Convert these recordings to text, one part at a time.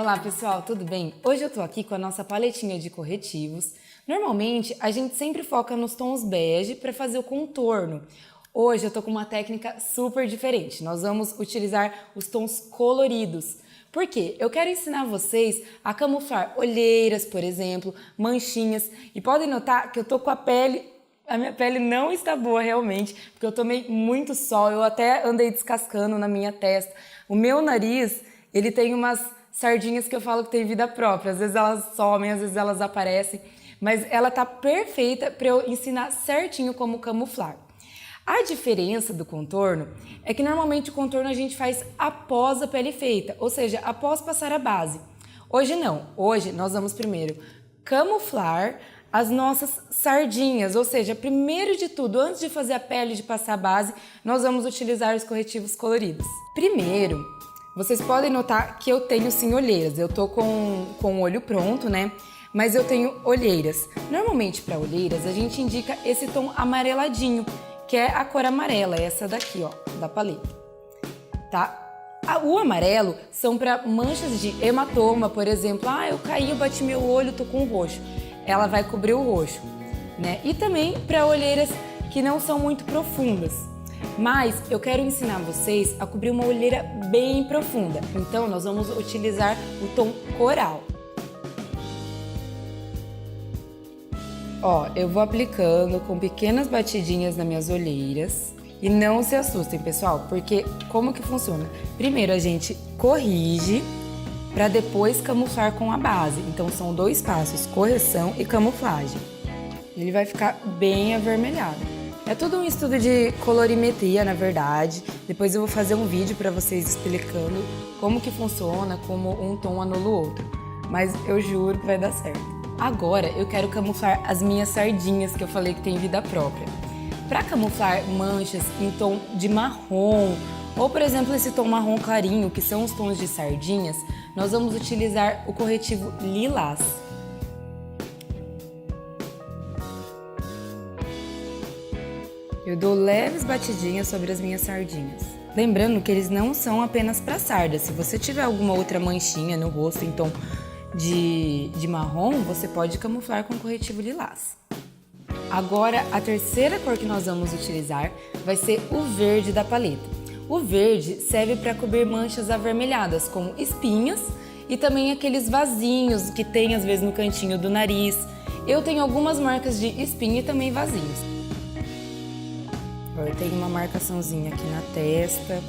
Olá pessoal, tudo bem? Hoje eu tô aqui com a nossa paletinha de corretivos. Normalmente a gente sempre foca nos tons bege para fazer o contorno. Hoje eu tô com uma técnica super diferente. Nós vamos utilizar os tons coloridos. Por quê? Eu quero ensinar vocês a camuflar olheiras, por exemplo, manchinhas. E podem notar que eu tô com a minha pele não está boa realmente, porque eu tomei muito sol, eu até andei descascando na minha testa. O meu nariz, ele tem umas sardinhas que eu falo que tem vida própria. Às vezes elas somem, às vezes elas aparecem. Mas ela tá perfeita para eu ensinar certinho como camuflar. A diferença do contorno é que normalmente o contorno a gente faz após a pele feita, ou seja, após passar a base. Hoje não, hoje nós vamos primeiro camuflar as nossas sardinhas, ou seja, primeiro de tudo, antes de fazer a pele, de passar a base, nós vamos utilizar os corretivos coloridos. Primeiro, vocês podem notar que eu tenho sim olheiras, eu tô com o olho pronto, né? Mas eu tenho olheiras. Normalmente para olheiras a gente indica esse tom amareladinho, que é a cor amarela, essa daqui, ó, da paleta, tá? O amarelo são para manchas de hematoma, por exemplo. Ah, eu caí, eu bati meu olho, tô com roxo. Ela vai cobrir o roxo, né? E também para olheiras que não são muito profundas. Mas eu quero ensinar vocês a cobrir uma olheira bem profunda. Então nós vamos utilizar o tom coral. Ó, eu vou aplicando com pequenas batidinhas nas minhas olheiras. E não se assustem, pessoal, porque como que funciona? Primeiro a gente corrige para depois camuflar com a base. Então são dois passos, correção e camuflagem. Ele vai ficar bem avermelhado. É tudo um estudo de colorimetria, na verdade. Depois eu vou fazer um vídeo para vocês explicando como que funciona, como um tom anula o outro. Mas eu juro que vai dar certo. Agora eu quero camuflar as minhas sardinhas, que eu falei que tem vida própria. Para camuflar manchas em tom de marrom, ou por exemplo esse tom marrom clarinho, que são os tons de sardinhas, nós vamos utilizar o corretivo lilás. Eu dou leves batidinhas sobre as minhas sardinhas. Lembrando que eles não são apenas para sardas. Se você tiver alguma outra manchinha no rosto em tom de marrom, você pode camuflar com corretivo lilás. Agora, a terceira cor que nós vamos utilizar vai ser o verde da paleta. O verde serve para cobrir manchas avermelhadas, como espinhas e também aqueles vasinhos que tem às vezes no cantinho do nariz. Eu tenho algumas marcas de espinha e também vasinhos. Eu tenho uma marcaçãozinha aqui na testa.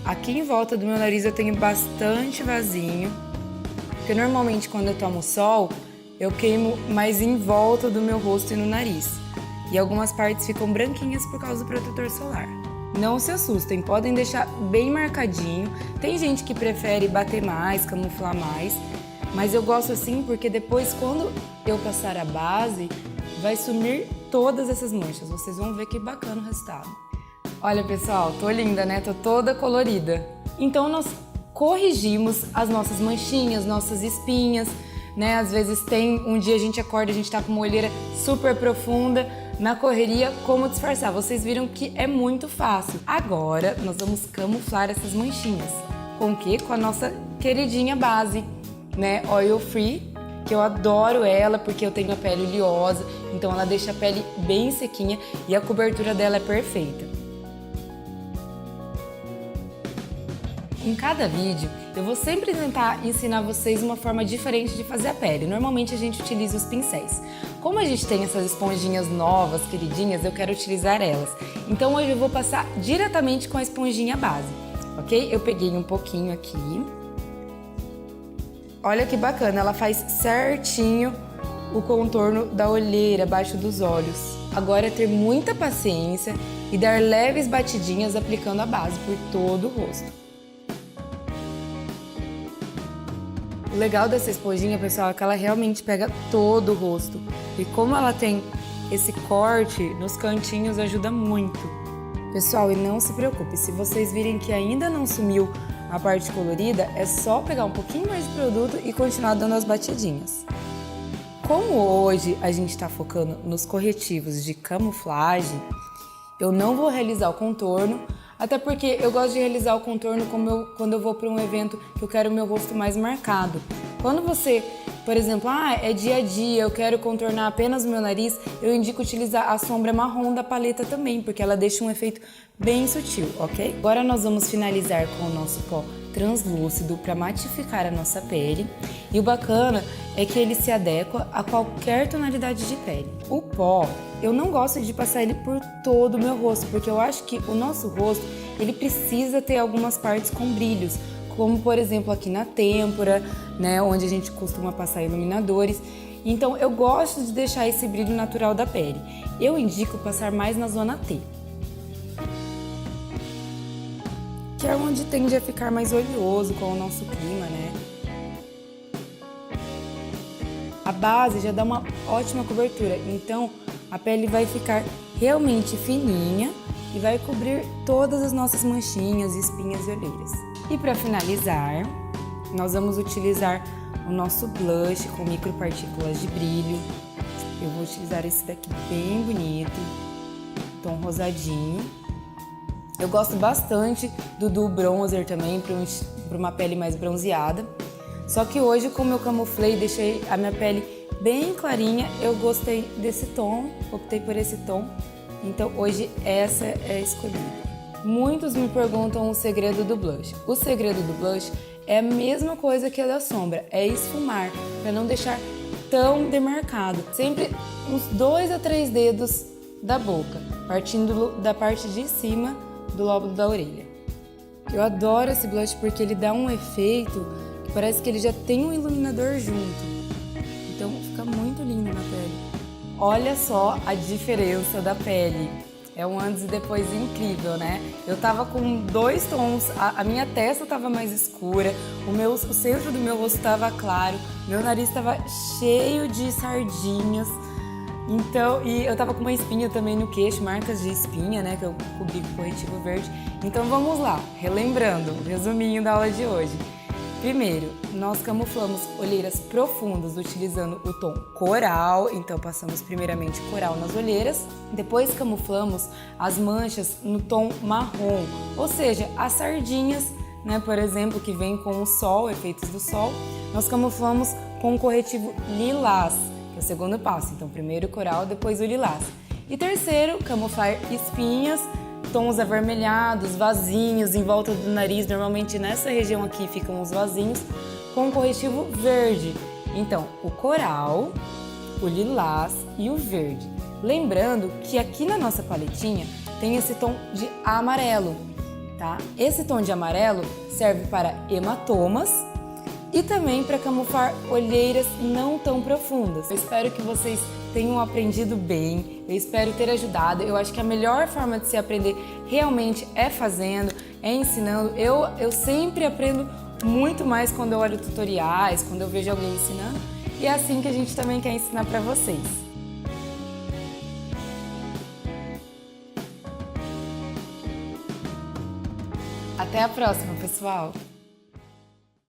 Aqui em volta do meu nariz eu tenho bastante vasinho, porque normalmente quando eu tomo sol, eu queimo mais em volta do meu rosto e no nariz. E algumas partes ficam branquinhas por causa do protetor solar. Não se assustem, podem deixar bem marcadinho. Tem gente que prefere bater mais, camuflar mais, mas eu gosto assim porque depois quando eu passar a base, vai sumir todas essas manchas. Vocês vão ver que bacana o resultado. Olha pessoal, tô linda, né? Tô toda colorida. Então nós corrigimos as nossas manchinhas, nossas espinhas, né? Às vezes tem um dia a gente acorda, a gente tá com uma olheira super profunda, na correria, como disfarçar? Vocês viram que é muito fácil. Agora nós vamos camuflar essas manchinhas. Com o quê? Com a nossa queridinha base, né? Oil Free, que eu adoro ela porque eu tenho a pele oleosa, então ela deixa a pele bem sequinha e a cobertura dela é perfeita. Em cada vídeo, eu vou sempre tentar ensinar vocês uma forma diferente de fazer a pele. Normalmente a gente utiliza os pincéis. Como a gente tem essas esponjinhas novas, queridinhas, eu quero utilizar elas. Então hoje eu vou passar diretamente com a esponjinha base, ok? Eu peguei um pouquinho aqui. Olha que bacana, ela faz certinho o contorno da olheira, abaixo dos olhos. Agora é ter muita paciência e dar leves batidinhas aplicando a base por todo o rosto. O legal dessa esponjinha, pessoal, é que ela realmente pega todo o rosto. E como ela tem esse corte nos cantinhos, ajuda muito. Pessoal, e não se preocupe, se vocês virem que ainda não sumiu a parte colorida, é só pegar um pouquinho mais de produto e continuar dando as batidinhas. Como hoje a gente está focando nos corretivos de camuflagem, eu não vou realizar o contorno, Até porque eu gosto de realizar o contorno quando eu vou para um evento que eu quero o meu rosto mais marcado. Quando você, por exemplo, é dia a dia, eu quero contornar apenas o meu nariz, eu indico utilizar a sombra marrom da paleta também, porque ela deixa um efeito bem sutil, ok? Agora nós vamos finalizar com o nosso pó translúcido para matificar a nossa pele. E o bacana é que ele se adequa a qualquer tonalidade de pele. O pó, eu não gosto de passar ele por todo o meu rosto, porque eu acho que o nosso rosto, ele precisa ter algumas partes com brilhos, como por exemplo aqui na têmpora, né, onde a gente costuma passar iluminadores. Então eu gosto de deixar esse brilho natural da pele. Eu indico passar mais na zona T, que é onde tende a ficar mais oleoso com o nosso clima, né? A base já dá uma ótima cobertura, então a pele vai ficar realmente fininha e vai cobrir todas as nossas manchinhas, espinhas e olheiras. E para finalizar, nós vamos utilizar o nosso blush com micropartículas de brilho. Eu vou utilizar esse daqui bem bonito, tom rosadinho. Eu gosto bastante do Duo Bronzer também, para uma pele mais bronzeada. Só que hoje, como eu camuflei e deixei a minha pele bem clarinha, eu gostei desse tom, optei por esse tom. Então hoje essa é a escolhida. Muitos me perguntam o segredo do blush. O segredo do blush é a mesma coisa que a da sombra, é esfumar, para não deixar tão demarcado. Sempre uns 2 a 3 dedos da boca, partindo da parte de cima do lóbulo da orelha. Eu adoro esse blush porque ele dá um efeito que parece que ele já tem um iluminador junto. Então fica muito lindo na pele. Olha só a diferença da pele. É um antes e depois incrível, né? Eu tava com 2 tons, a minha testa tava mais escura, o centro do meu rosto tava claro, meu nariz tava cheio de sardinhas. Então, e eu tava com uma espinha também no queixo, marcas de espinha, né, que eu cobri com corretivo verde. Então vamos lá, relembrando o resuminho da aula de hoje. Primeiro, nós camuflamos olheiras profundas utilizando o tom coral, então passamos primeiramente coral nas olheiras. Depois camuflamos as manchas no tom marrom, ou seja, as sardinhas, né, por exemplo, que vem com o sol, efeitos do sol. Nós camuflamos com o corretivo lilás, que é o segundo passo. Então, primeiro o coral, depois o lilás. E terceiro, camuflar espinhas, tons avermelhados, vasinhos em volta do nariz. Normalmente nessa região aqui ficam os vasinhos, com o corretivo verde. Então, o coral, o lilás e o verde. Lembrando que aqui na nossa paletinha tem esse tom de amarelo, tá? Esse tom de amarelo serve para hematomas e também para camuflar olheiras não tão profundas. Eu espero que vocês tenham aprendido bem, eu espero ter ajudado. Eu acho que a melhor forma de se aprender realmente é fazendo, é ensinando. Eu sempre aprendo muito mais quando eu olho tutoriais, quando eu vejo alguém ensinando, e é assim que a gente também quer ensinar para vocês. Até a próxima, pessoal!